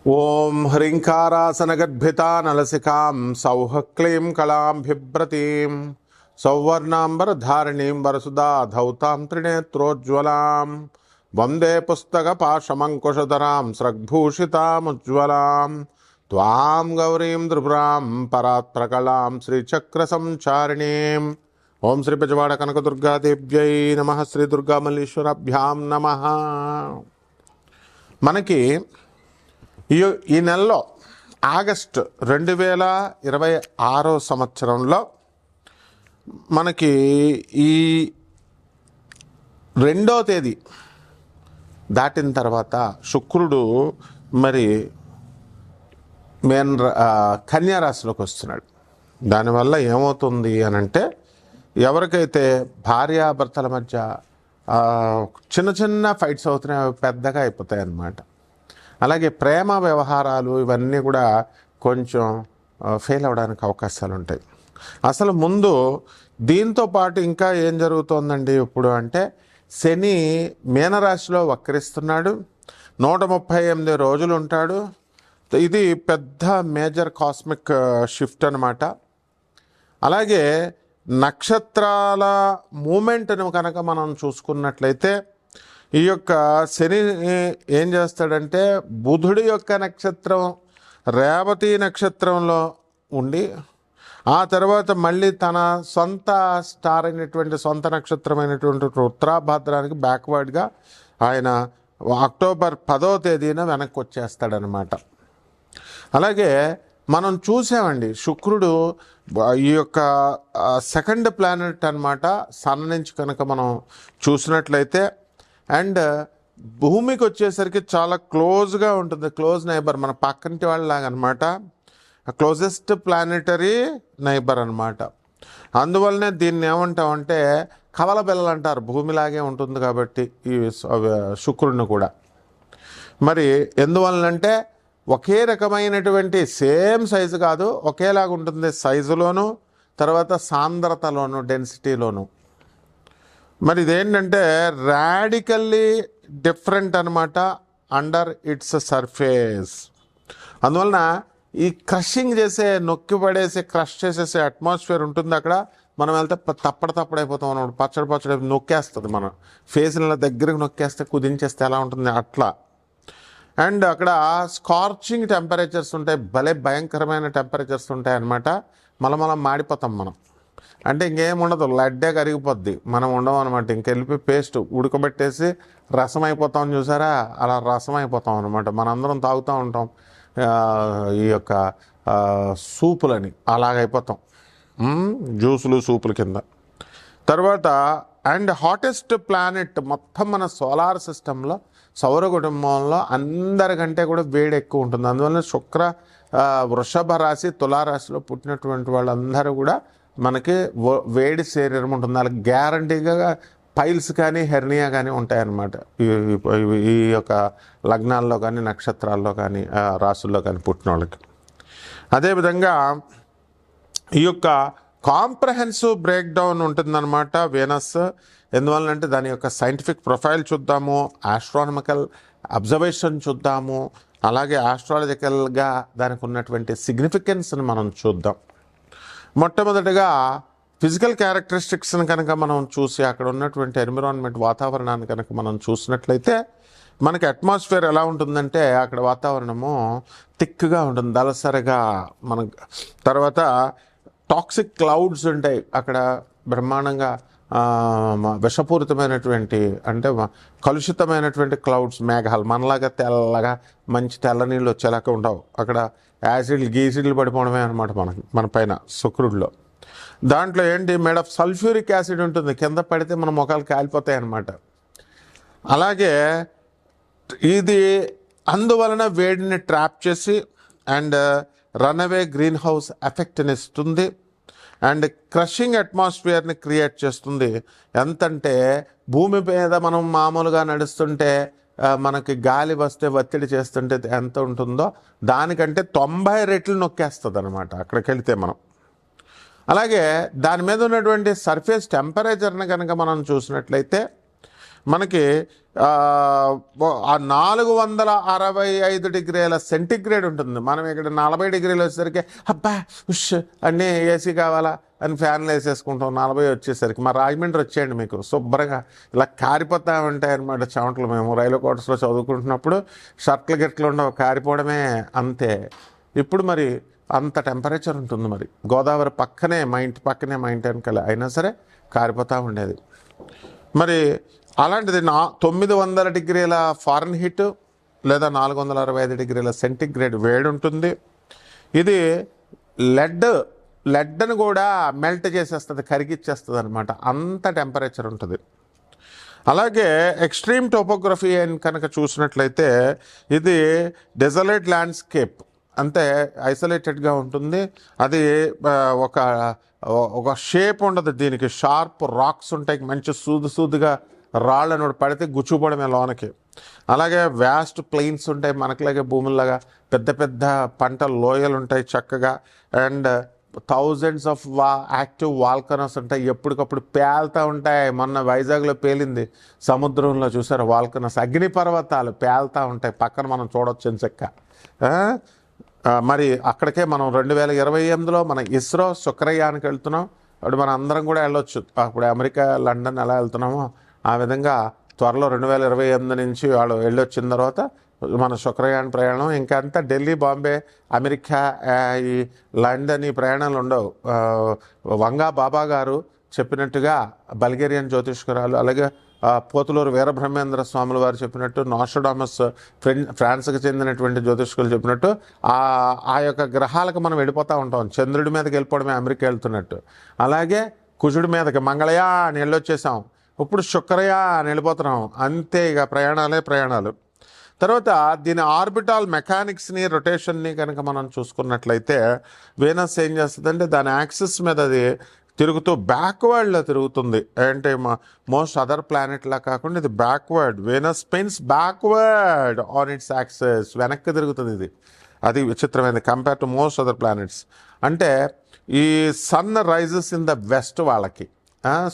ఓం హ్రీంకారాసనగద్భితా నలసికాం సౌః క్లీం కళాం బిభ్రతీం సౌవర్ణాంబరధారిణీం వరసుదా ధౌతాం త్రినేత్రోజ్వలాం వందే పుస్తకపాశమంకుశధరాం స్రగ్భూషితాముజ్వలాం త్వాం గౌరీం త్రిపురాం పరాత్ప్రకళాం శ్రీచక్రసంచారిణీం. ఓం శ్రీ బెజవాడ కనకదుర్గాదేవ్యై నమః. శ్రీ దుర్గామల్లీశ్వరాభ్యాం నమః. మనకి ఈ నెలలో ఆగస్టు 2026 సంవత్సరంలో మనకి ఈ 2వ తేదీ దాటిన తర్వాత శుక్రుడు మరి కన్యా రాశిలోకి వస్తున్నాడు. దానివల్ల ఏమవుతుంది అని అంటే, ఎవరికైతే భార్యాభర్తల మధ్య చిన్న చిన్న ఫైట్స్ అవుతున్నాయి, అవి పెద్దగా అయిపోతాయి అన్నమాట. అలాగే ప్రేమ వ్యవహారాలు ఇవన్నీ కూడా కొంచెం ఫెయిల్ అవ్వడానికి అవకాశాలు ఉంటాయి. అసలు ముందు దీంతో పాటు ఇంకా ఏం జరుగుతోందండి ఇప్పుడు అంటే, శని మీనరాశిలో వక్రిస్తున్నాడు. 138 రోజులు ఉంటాడు. ఇది పెద్ద మేజర్ కాస్మిక్ షిఫ్ట్ అన్నమాట. అలాగే నక్షత్రాల మూమెంట్ను కనుక మనం చూసుకున్నట్లయితే, ఈ యొక్క శని ఏం చేస్తాడంటే, బుధుడి యొక్క నక్షత్రం రేవతి నక్షత్రంలో ఉండి, ఆ తర్వాత మళ్ళీ తన సొంత స్టార్ అయినటువంటి సొంత నక్షత్రమైనటువంటి ఉత్తరాభాద్రానికి బ్యాక్వర్డ్గా ఆయన అక్టోబర్ 10వ తేదీన వెనక్కి వచ్చేస్తాడనమాట. అలాగే మనం చూసామండి, శుక్రుడు ఈ యొక్క సెకండ్ ప్లానెట్ అనమాట. సన్ నుంచి కనుక మనం చూసినట్లయితే, అండ్ భూమికి వచ్చేసరికి చాలా క్లోజ్గా ఉంటుంది, క్లోజ్ నైబర్, మన పక్కంటి వాళ్ళలాగా అనమాట. క్లోజెస్ట్ ప్లానెటరీ నైబర్ అనమాట. అందువల్లనే దీన్ని ఏమంటామంటే కవల బిల్లలు అంటారు, భూమిలాగే ఉంటుంది కాబట్టి ఈ శుక్రుడిని కూడా. మరి ఎందువలనంటే ఒకే రకమైనటువంటి సేమ్ సైజు కాదు, ఒకేలాగా ఉంటుంది సైజులోను, తర్వాత సాంద్రతలోను, డెన్సిటీలోను. మరి ఇదేంటంటే రాడికల్లీ డిఫరెంట్ అనమాట అండర్ ఇట్స్ సర్ఫేస్. అందువలన ఈ క్రషింగ్ చేసే, నొక్కి పడేసి క్రష్ చేసేసే అట్మాస్ఫియర్ ఉంటుంది అక్కడ. మనం వెళ్తే తప్పడైపోతాం అన్నమాట. పచ్చడి నొక్కేస్తుంది, మన ఫేస్ల దగ్గరకు నొక్కేస్తే, కుదించేస్తే ఎలా ఉంటుంది అట్లా. అండ్ అక్కడ స్కార్చింగ్ టెంపరేచర్స్ ఉంటాయి, భలే భయంకరమైన టెంపరేచర్స్ ఉంటాయి అన్నమాట. మనం మాడిపోతాం మనం. అంటే ఇంకేం ఉండదు, లడ్డే కరిగిపోద్ది, మనం ఉండవు అనమాట. ఇంకెళ్ళిపోయి పేస్ట్ ఉడకబెట్టేసి రసం అయిపోతాం, చూసారా, అలా రసం అయిపోతాం అనమాట. మనందరం తాగుతూ ఉంటాం ఈ యొక్క సూపులని, అలాగైపోతాం, జ్యూసులు సూపుల కింద. తర్వాత అండ్ హాటెస్ట్ ప్లానెట్ మొత్తం మన సోలార్ సిస్టంలో, సౌర కుటుంబంలో అందరికంటే కూడా వేడి ఎక్కువ ఉంటుంది. అందువల్ల శుక్ర వృషభ రాశి, తులారాశిలో పుట్టినటువంటి వాళ్ళందరూ కూడా మనకి వేడి శరీరం ఉంటుంది. వాళ్ళకి గ్యారంటీగా పైల్స్ కానీ హెర్నియా కానీ ఉంటాయన్నమాట. ఈ యొక్క లగ్నాల్లో కానీ, నక్షత్రాల్లో కానీ, రాసుల్లో కానీ పుట్టిన వాళ్ళకి. అదేవిధంగా ఈ యొక్క కాంప్రహెన్సివ్ బ్రేక్ డౌన్ ఉంటుందన్నమాట వీనస్. ఎందువల్లంటే దాని యొక్క సైంటిఫిక్ ప్రొఫైల్ చూద్దాము, ఆస్ట్రానమికల్ అబ్జర్వేషన్ చూద్దాము, అలాగే ఆస్ట్రాలజికల్గా దానికి ఉన్నటువంటి సిగ్నిఫికెన్స్ని మనం చూద్దాం. మొట్టమొదటిగా ఫిజికల్ క్యారెక్టరిస్టిక్స్ని కనుక మనం చూసి, అక్కడ ఉన్నటువంటి ఎన్విరాన్మెంట్, వాతావరణాన్ని కనుక మనం చూసినట్లయితే, మనకి అట్మాస్ఫియర్ ఎలా ఉంటుందంటే, అక్కడ వాతావరణము థిక్గా ఉంటుంది, దళసరిగా. మన తర్వాత టాక్సిక్ క్లౌడ్స్ ఉంటాయి అక్కడ, బ్రహ్మాండంగా విషపూరితమైనటువంటి, అంటే కలుషితమైనటువంటి క్లౌడ్స్, మేఘాలు. మనలాగా తెల్లగా మంచి తెల్ల నీళ్ళు వచ్చేలాగా ఉండవు అక్కడ. గీసిడ్లు పడిపోవడమే అనమాట మన పైన శుక్రుడిలో. దాంట్లో ఏంటి, మేడ్ ఆఫ్ సల్ఫ్యూరిక్ యాసిడ్ ఉంటుంది, కింద పడితే మన ముఖాలు కాలిపోతాయి అన్నమాట. అలాగే ఇది అందువలన వేడిని ట్రాప్ చేసి అండ్ రన్అవే గ్రీన్ హౌస్ ఎఫెక్ట్ని ఇస్తుంది, అండ్ క్రషింగ్ అట్మాస్ఫియర్ని క్రియేట్ చేస్తుంది. ఎంతంటే భూమి మీద మనం మామూలుగా నడుస్తుంటే మనకి గాలి వస్తే, ఒత్తిడి చేస్తుంటే ఎంత ఉంటుందో దానికంటే 90 రెట్లు నొక్కేస్తుంది అనమాట అక్కడికి వెళితే మనం. అలాగే దాని మీద ఉన్నటువంటి సర్ఫేస్ టెంపరేచర్ని కనుక మనం చూసినట్లయితే, మనకి ఆ 465 డిగ్రీల సెంటిగ్రేడ్ ఉంటుంది. మనం ఇక్కడ 40 డిగ్రీలు వచ్చేసరికి అబ్బా ఉష్ అన్నీ ఏసీ కావాలా అని ఫ్యాన్లు వేసేసుకుంటాం. 40 వచ్చేసరికి మా రాజమండ్రి వచ్చేయండి, మీకు శుభ్రంగా ఇలా కారిపోతూ ఉంటాయి అన్నమాట చెమటలు. మేము రైల్వే క్వార్టర్స్లో చదువుకుంటున్నప్పుడు షర్ట్లు గిట్లు ఉండవు, కారిపోవడమే అంతే. ఇప్పుడు మరి అంత టెంపరేచర్ ఉంటుంది. మరి గోదావరి పక్కనే, మా ఇంటి పక్కనే, మా ఇంటి వెనకాల, అయినా సరే కారిపోతూ ఉండేది. మరి అలాంటిది 900 డిగ్రీల ఫారెన్హీట్ లేదా 465 డిగ్రీల సెంటిగ్రేడ్ వేడి ఉంటుంది. ఇది లెడ్ని కూడా మెల్ట్ చేసేస్తుంది, కరిగిచ్చేస్తుంది అనమాట, అంత టెంపరేచర్ ఉంటుంది. అలాగే ఎక్స్ట్రీమ్ టోపోగ్రఫీ అని కనుక చూసినట్లయితే ఇది డెజలేట్ ల్యాండ్స్కేప్, అంటే ఐసోలేటెడ్గా ఉంటుంది. అది ఒక షేప్ ఉండదు దీనికి, షార్ప్ రాక్స్ ఉంటాయి, మంచి సూదుగా రాళ్ళను పడితే గుచ్చుపడమే లోనకి. అలాగే వ్యాస్ట్ ప్లెయిన్స్ ఉంటాయి, మనకులాగే భూముల్లాగా పెద్ద పెద్ద పంట లోయలు ఉంటాయి చక్కగా. And thousands of active volcanoes ఉంటాయి, ఎప్పటికప్పుడు పేలుతూ ఉంటాయి. మొన్న వైజాగ్లో పేలింది సముద్రంలో, చూసారు వాల్కనోస్, అగ్నిపర్వతాలు పేలుతూ ఉంటాయి, పక్కన మనం చూడొచ్చు ఎంచక్క. మరి అక్కడికే మనం 2028లో మన ఇస్రో శుక్రయానికి వెళ్తున్నాం. అప్పుడు మన అందరం కూడా వెళ్ళొచ్చు. అప్పుడు అమెరికా, లండన్ ఎలా వెళ్తున్నామో ఆ విధంగా త్వరలో 2028 నుంచి వాళ్ళు వెళ్ళొచ్చిన తర్వాత మన శుక్రయాన్ ప్రయాణం. ఇంకా అంతా ఢిల్లీ, బాంబే, అమెరికా, ఈ లండన్ ఈ ప్రయాణాలు ఉండవు. వంగా బాబా గారు చెప్పినట్టుగా బల్గేరియన్ జ్యోతిష్కురాలు, అలాగే పోతులూరు వీరబ్రహ్మేంద్ర స్వాముల వారు చెప్పినట్టు, నోస్ట్రడామస్ ఫ్రాన్స్కి చెందినటువంటి జ్యోతిష్కులు చెప్పినట్టు ఆ యొక్క గ్రహాలకు మనం వెళ్ళిపోతూ ఉంటాం. చంద్రుడి మీదకి వెళ్ళిపోవడమే అమెరికా వెళ్తున్నట్టు. అలాగే కుజుడి మీదకి మంగళయా అని వెళ్ళొచ్చేసాం, ఇప్పుడు శుక్రయా అని వెళ్ళిపోతున్నాం. అంతే, ఇక ప్రయాణాలు. తర్వాత దీని ఆర్బిటాల్ మెకానిక్స్ని, రొటేషన్ని కనుక మనం చూసుకున్నట్లయితే వీనస్ ఏం చేస్తుందంటే దాని యాక్సిస్ మీద అది తిరుగుతూ బ్యాక్వర్డ్లో తిరుగుతుంది. అంటే మోస్ట్ అదర్ ప్లానెట్లా కాకుండా ఇది backward. Venus spins backward on its axis, వెనక్కి తిరుగుతుంది ఇది. అది విచిత్రమైనది compare to most other planets. అంటే ఈ sun rises in the west వాళ్ళకి,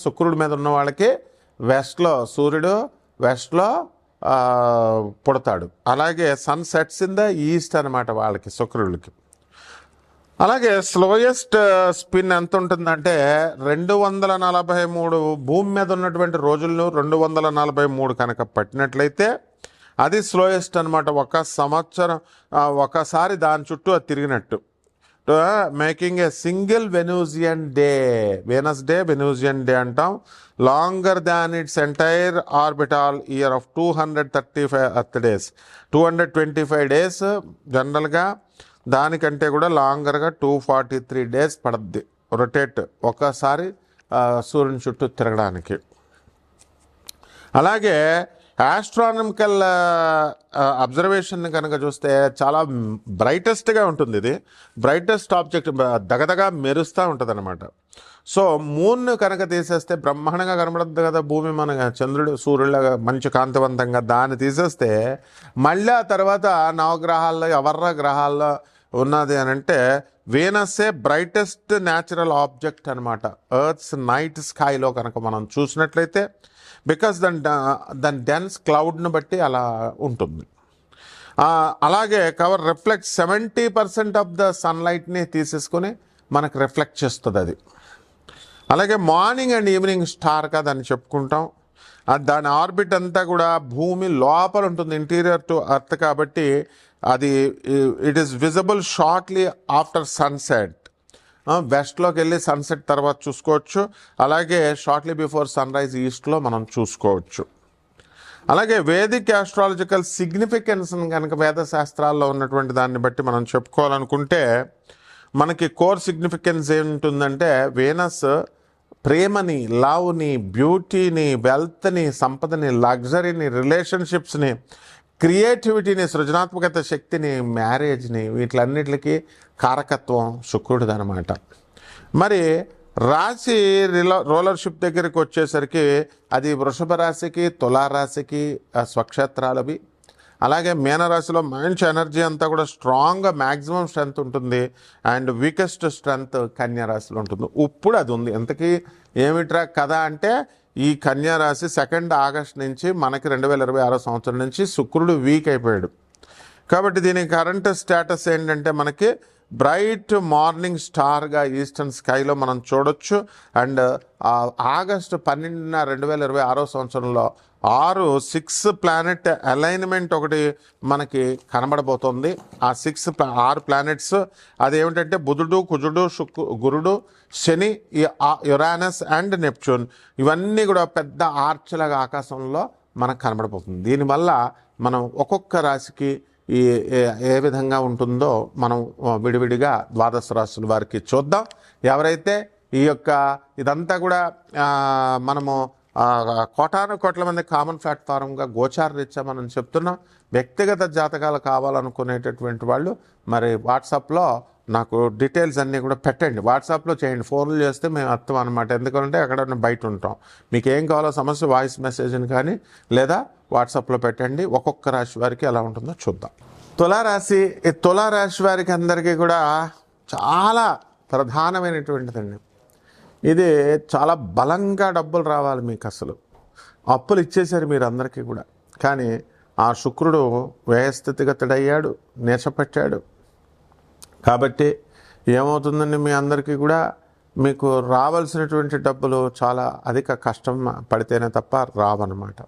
శుక్రుడి మీద ఉన్న వాళ్ళకి వెస్ట్లో, సూర్యుడు వెస్ట్లో పుడతాడు. అలాగే sun sets in the east అనమాట వాళ్ళకి, శుక్రుడికి. అలాగే స్లోయెస్ట్ స్పిన్ ఎంత ఉంటుందంటే 243 భూమి మీద ఉన్నటువంటి రోజులను 243 కనుక పట్టినట్లయితే అది స్లోయెస్ట్ అనమాట. ఒక సంవత్సరం ఒకసారి దాని చుట్టూ అది తిరిగినట్టు. Making a single Venusian day, Venus day, Venusian day అంటాం. Longer than its entire orbital year of 235 earth days. 225 days జనరల్గా, దానికంటే కూడా లాంగర్గా 243 డేస్ పడుద్ది రొటేట్ ఒకసారి సూర్యుని చుట్టూ తిరగడానికి. అలాగే ఆస్ట్రానమికల్ అబ్జర్వేషన్ కనుక చూస్తే చాలా బ్రైటెస్ట్గా ఉంటుంది. ఇది బ్రైటెస్ట్ ఆబ్జెక్ట్, దగదగా మెరుస్తూ ఉంటుంది అనమాట. సో మూన్ కనుక తీసేస్తే బ్రహ్మాండంగా కనబడద్దు కదా భూమి, మన చంద్రుడు సూర్యుడులాగా మంచి కాంతివంతంగా. దాన్ని తీసేస్తే మళ్ళీ ఆ తర్వాత నవగ్రహాల్లో, ఎవర్ర గ్రహాల్లో ఉన్నది అని అంటే వీనస్సే బ్రైటెస్ట్ న్యాచురల్ ఆబ్జెక్ట్ అనమాట ఎర్త్స్ నైట్ స్కైలో కనుక మనం చూసినట్లయితే. బికాస్ దాని డెన్స్ క్లౌడ్ని బట్టి అలా ఉంటుంది. అలాగే కవర్ రిఫ్లెక్ట్ 70% ఆఫ్ ద సన్లైట్ని తీసేసుకొని మనకు రిఫ్లెక్ట్ చేస్తుంది అది. అలాగే మార్నింగ్ అండ్ ఈవినింగ్ స్టార్గా దాన్ని చెప్పుకుంటాం. దాని ఆర్బిట్ అంతా కూడా భూమి లోపల ఉంటుంది, ఇంటీరియర్ టు ఎర్త్ కాబట్టి అది it is visible shortly after sunset. వెస్ట్లోకి వెళ్ళి సన్సెట్ తర్వాత చూసుకోవచ్చు. అలాగే షార్ట్లీ బిఫోర్ సన్ రైజ్ ఈస్ట్లో మనం చూసుకోవచ్చు. అలాగే వేదిక్ ఆస్ట్రాలజికల్ సిగ్నిఫికెన్స్ కనుక వేద శాస్త్రాల్లో ఉన్నటువంటి దాన్ని బట్టి మనం చెప్పుకోవాలనుకుంటే మనకి కోర్ సిగ్నిఫికెన్స్ ఏముంటుందంటే వీనస్ ప్రేమని, లవ్ని, బ్యూటీని, వెల్త్ని, సంపదని, లగ్జరీని, రిలేషన్షిప్స్ని, క్రియేటివిటీని, సృజనాత్మకత శక్తిని, మ్యారేజ్ని, వీటిలన్నిటికీ కారకత్వం శుక్రుడిది అనమాట. మరి రాశి రోలర్షిప్ దగ్గరికి వచ్చేసరికి అది వృషభ రాశికి, తులారాశికి స్వక్షేత్రాలవి. అలాగే మీనరాశిలో మంచి ఎనర్జీ అంతా కూడా స్ట్రాంగ్గా మ్యాక్సిమం స్ట్రెంగ్త్ ఉంటుంది. అండ్ వీకెస్ట్ స్ట్రెంగ్త్ కన్యా రాశిలో ఉంటుంది. ఇప్పుడు అది ఉంది. ఇంతకీ ఏమిట్రా కదా అంటే ఈ కన్యా రాశి 2 ఆగస్ట్ నుంచి మనకి 2026 సంవత్సరం నుంచి శుక్రుడు వీక్ అయిపోయాడు. కాబట్టి దీని కరెంట్ స్టేటస్ ఏంటంటే మనకి బ్రైట్ మార్నింగ్ స్టార్గా ఈస్టర్న్ స్కైలో మనం చూడొచ్చు. అండ్ ఆగస్టు 12న 2026 సంవత్సరంలో 6 ప్లానెట్ అలైన్మెంట్ ఒకటి మనకి కనబడబోతుంది. ఆ 6 ప్లానెట్స్ అదేమిటంటే బుధుడు, కుజుడు, గురుడు, శని, యురానస్ అండ్ నెప్ట్యూన్, ఇవన్నీ కూడా పెద్ద ఆర్చ్లాగా ఆకాశంలో మనకు కనబడబోతుంది. దీనివల్ల మనం ఒక్కొక్క రాశికి ఏ విధంగా ఉంటుందో మనం విడివిడిగా ద్వాదశ రాశుల వారికి చూద్దాం. ఎవరైతే ఈ యొక్క ఇదంతా కూడా మనము కోటాను కోట్ల మంది కామన్ ప్లాట్ఫారంగా గోచార రీత్యా మనం చెప్తున్నాం. వ్యక్తిగత జాతకాలు కావాలనుకునేటటువంటి వాళ్ళు మరి వాట్సాప్లో నాకు డీటెయిల్స్ అన్నీ కూడా పెట్టండి, వాట్సాప్లో చేయండి. ఫోన్లు చేస్తే మేము అర్థం అనమాట, ఎందుకంటే అక్కడ బయట ఉంటాం. మీకు ఏం కావాలో సమస్య వాయిస్ మెసేజ్ని కానీ లేదా వాట్సాప్లో పెట్టండి. ఒక్కొక్క రాశి వారికి ఎలా ఉంటుందో చూద్దాం. తులారాశి, ఈ తులారాశి వారికి అందరికీ కూడా చాలా ప్రధానమైనటువంటిదండి. ఇది చాలా బలంగా డబ్బులు రావాలి మీకు. అసలు అప్పులు ఇచ్చేశారు మీరు అందరికీ కూడా, కానీ ఆ శుక్రుడు వ్యయస్థితిగతుడయ్యాడు, నీచపెట్టాడు. కాబట్టి ఏమవుతుందండి, మీ అందరికీ కూడా మీకు రావాల్సినటువంటి డబ్బులు చాలా అధిక కష్టం పడితేనే తప్ప రావన్నమాట.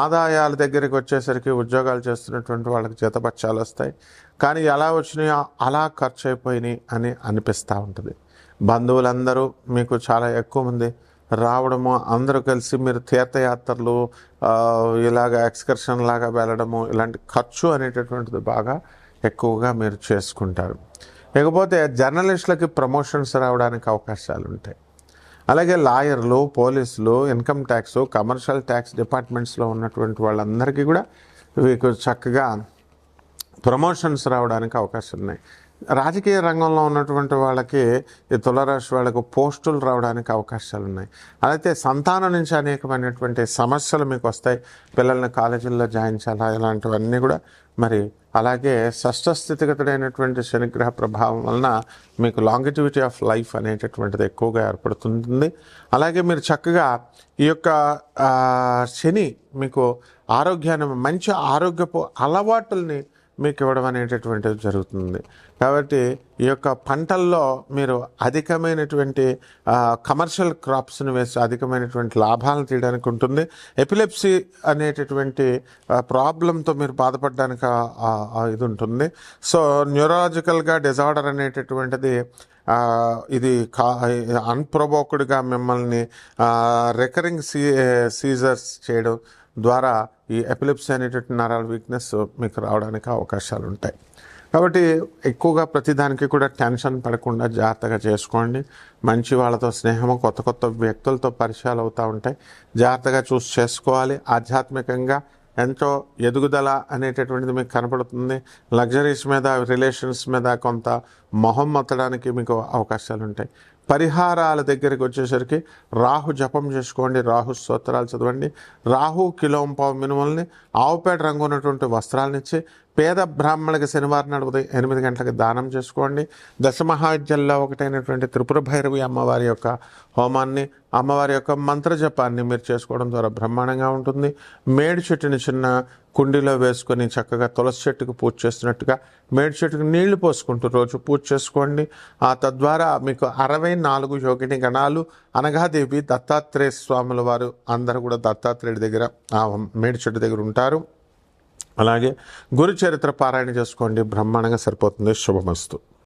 ఆదాయాల దగ్గరికి వచ్చేసరికి ఉద్యోగాలు చేస్తున్నటువంటి వాళ్ళకి జీతపత్యాలు వస్తాయి, కానీ ఎలా వచ్చినాయో అలా ఖర్చు అయిపోయినాయి అని అనిపిస్తూ ఉంటుంది. బంధువులందరూ మీకు చాలా ఎక్కువ మంది రావడము, అందరూ కలిసి మీరు తీర్థయాత్రలు ఇలాగ ఎక్స్కర్షన్ లాగా వెళ్ళడము, ఇలాంటి ఖర్చు అనేటటువంటిది బాగా ఎక్కువగా మీరు చేసుకుంటారు. ఇకపోతే జర్నలిస్టులకి ప్రమోషన్స్ రావడానికి అవకాశాలు ఉంటాయి. అలాగే లాయర్లు, పోలీసులు, ఇన్కమ్ ట్యాక్స్, కమర్షియల్ ట్యాక్స్ డిపార్ట్మెంట్స్లో ఉన్నటువంటి వాళ్ళందరికీ కూడా మీకు చక్కగా ప్రమోషన్స్ రావడానికి అవకాశాలు ఉన్నాయి. రాజకీయ రంగంలో ఉన్నటువంటి వాళ్ళకి, ఈ తులారాశి వాళ్ళకు పోస్టులు రావడానికి అవకాశాలు ఉన్నాయి. అయితే సంతానం నుంచి అనేకమైనటువంటి సమస్యలు మీకు వస్తాయి. పిల్లల్ని కాలేజీల్లో జాయిన్ చేయాలా, ఇలాంటివన్నీ కూడా మరి. అలాగే షష్ఠస్థితిగతుడైనటువంటి శనిగ్రహ ప్రభావం వలన మీకు లాంగిటివిటీ ఆఫ్ లైఫ్ అనేటటువంటిది ఎక్కువగా ఏర్పడుతుంది. అలాగే మీరు చక్కగా ఈ యొక్క శని మీకు ఆరోగ్యాన్ని, మంచి ఆరోగ్యపు అలవాటుల్ని మీకు ఇవ్వడం అనేటటువంటిది జరుగుతుంది. కాబట్టి ఈ యొక్క పంటల్లో మీరు అధికమైనటువంటి కమర్షియల్ క్రాప్స్ని వేసి అధికమైనటువంటి లాభాలను తీయడానికి ఉంటుంది. ఎపిలెప్సీ అనేటటువంటి ప్రాబ్లంతో మీరు బాధపడడానికి ఇది ఉంటుంది. సో న్యూరాలజికల్గా డిజార్డర్ అనేటటువంటిది ఇది అన్ప్రొవోక్డ్గా మిమ్మల్ని రికరింగ్ సీజర్స్ చేయడం ద్వారా ఈ ఎపిలెప్సీ అనేటటువంటి నరాల వీక్నెస్ మీకు రావడానికి అవకాశాలు ఉంటాయి. కాబట్టి ఎక్కువగా ప్రతిదానికి కూడా టెన్షన్ పడకుండా జాగ్రత్తగా చేసుకోండి. మంచి వాళ్ళతో స్నేహము, కొత్త కొత్త వ్యక్తులతో పరిచయాలు అవుతూ ఉంటాయి, జాగ్రత్తగా చూసి చేసుకోవాలి. ఆధ్యాత్మికంగా ఎంతో ఎదుగుదల అనేటటువంటిది మీకు కనపడుతుంది. లగ్జరీస్ మీద, రిలేషన్స్ మీద కొంత మొహం మత్తడానికి మీకు అవకాశాలు ఉంటాయి. పరిహారాల దగ్గరికి వచ్చేసరికి రాహు జపం చేసుకోండి, రాహు స్తోత్రాలు చదవండి. రాహు కిలోంపావు మినుముల్ని ఆవుపేట రంగు ఉన్నటువంటి వస్త్రాలనిచ్చి పేద బ్రాహ్మణులకి శనివారం నాడు ఉదయం 8 గంటలకు దానం చేసుకోండి. దశమహావిద్యల్లో ఒకటైనటువంటి త్రిపుర భైరవి అమ్మవారి యొక్క హోమాన్ని, అమ్మవారి యొక్క మంత్రజపాన్ని మీరు చేసుకోవడం ద్వారా బ్రహ్మాండంగా ఉంటుంది. మేడి చెట్టుని చిన్న కుండీలో వేసుకొని చక్కగా తులసి చెట్టుకు పూజ చేస్తున్నట్టుగా మేడి చెట్టుకు నీళ్లు పోసుకుంటూ రోజు పూజ చేసుకోండి. తద్వారా మీకు 64 యోగిని గణాలు అనగాదేవి, దత్తాత్రేయ స్వాముల వారు అందరూ కూడా దత్తాత్రేయుడి దగ్గర ఆ మేడి చెట్టు దగ్గర ఉంటారు. అలాగే గురు చరిత్ర పారాయణ చేసుకోండి, బ్రహ్మాండంగా సరిపోతుంది. శుభమస్తు.